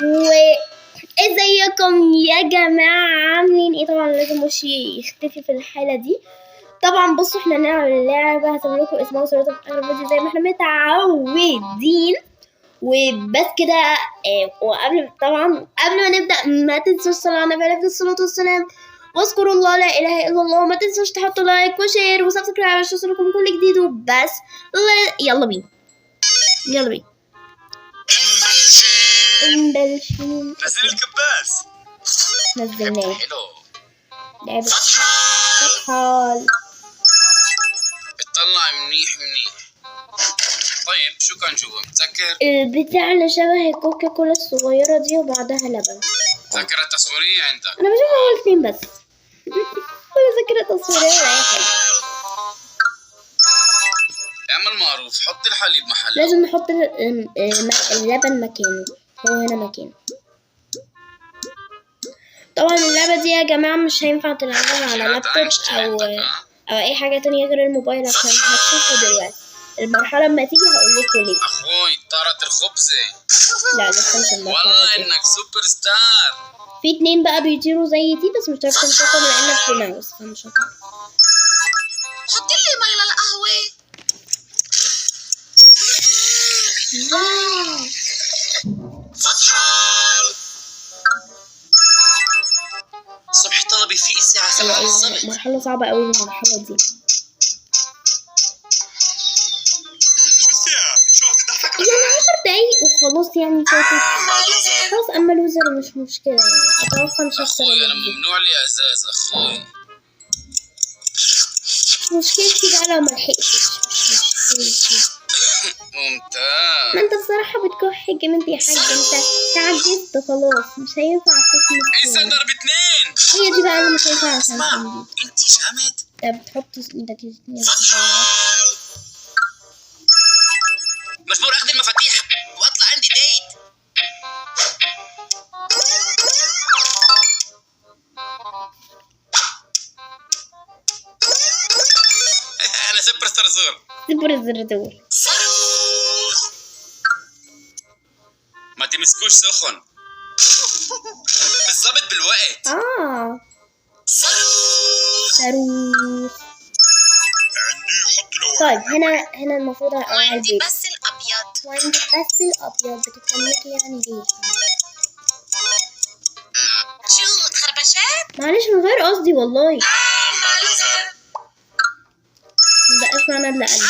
وازيكم يا جماعة عاملين ايه؟ طبعا لازم وشي يختفي في الحالة دي. طبعا بصوا احنا نلعب لعبة هسيب لكم اسمها وصورتها في اخر الفيديو زي ما احنا متعودين. وبس كده وقبل طبعا قبل ما نبدأ ما تنسوش الصلاة على النبي عليه الصلاة والسلام، واذكروا الله لا اله الا الله. ما تنسوش تحطوا لايك وشير وسبسكرايب عشان يوصلكم كل جديد. وبس يلا بينا مبلشين. نزل الكباس. نزلناه. حلو. لعبة فتحال. بتطلع منيح. طيب شو كان جوا؟ متذكر؟ البتاع اللي شبه الكوكا كولا الصغيرة دي وبعدها لبن. ذاكرة تصويرية عندك؟ أنا بشوفها أول اتنين بس. ولا ذاكرة تصويرية ولا أي حاجة. اعمل معروف، حط الحليب محله. لازم نحط اللبن مكانه. هو هنا مكانه. طبعا اللعبة دي يا جماعة مش هينفع تلعبها على لابتوب أو أي حاجة تانية غير الموبايل عشان هتشوفوا دلوقتي. المرحلة لما تيجي هقولكوا ليه. أخوي طارت الخبزة. لا لسه مش المرحلة والله دي. إنك سوبر ستار. في اتنين بقى بيطيروا زي دي بس مش هتعرف تمسكهم لأنك في ماوس فمش هتعرف. حطي لي مي للقهوة. فتحال. صبح طلبي في الساعة 7 بالضبط. مرحلة صعبة أوي المرحلة دي. يعني 10 دقايق وخلاص يعني فاتت. خلاص أما لوزر مش مشكلة يعني أتوقع مش هخسر. أخوي أنا ممنوع لي أزاز أخوي. مشكلتي بقى لو ملحقتش. ممتاز. ما انت بصراحة بتكح جامد يا حاج. انت تعجزت خلاص مش هينفع تصمت. إنسان ضرب 2. هي دي بقى اللي مش هينفع عشان اسمع تنجيب. أنت جامد. انت بتحط ايدك الاتنين. مجبور اخذ المفاتيح واطلع عندي ديت. انا سوبر ستار. سوبر الزردور. ما تمسكوش سخن. بالضبط بالوقت. صاروخ. عندي حط لو. طيب هنا المفروض اوعي البيت. بس الابيض. وعندي بس الابيض بتتكلمي يعني ليه؟ شو تخربشات؟ معلش من غير قصدي والله. مبقاش معنا الا قلب.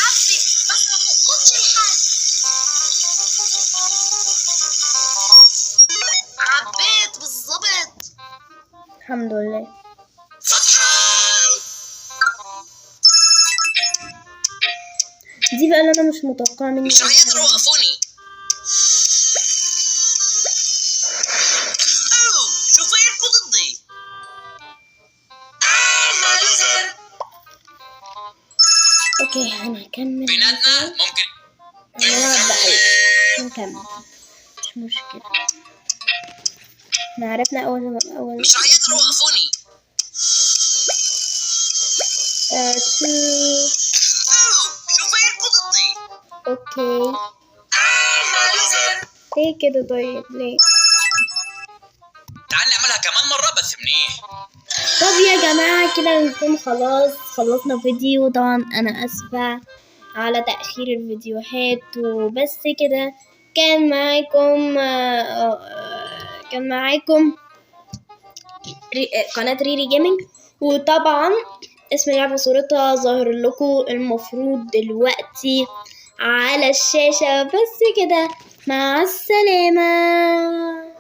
عبيت بالضبط. الحمد لله. دي بقى اللي انا مش متوقعه مني. مش هيقدروا يوقفوني. شو صايركوا ضدي؟ اوكي هنكمل بيناتنا ممكن نلعب بقى. نكمل مش مشكلة. احنا عرفنا اول مش هيقدروا يوقفوني. شو صايركوا ضدي؟ اوكي ليه كده؟ طيب ليه؟ تعال نعملها كمان مرة بس منيح. طب يا جماعة كده نكون خلاص خلصنا فيديو. طبعا انا اسفة على تأخير الفيديوهات وبس كده. كان معاكم قناة ريري جيمنج. وطبعا اسم اللعبة صورتها ظاهر لكم المفروض دلوقتي على الشاشة. بس كده مع السلامة.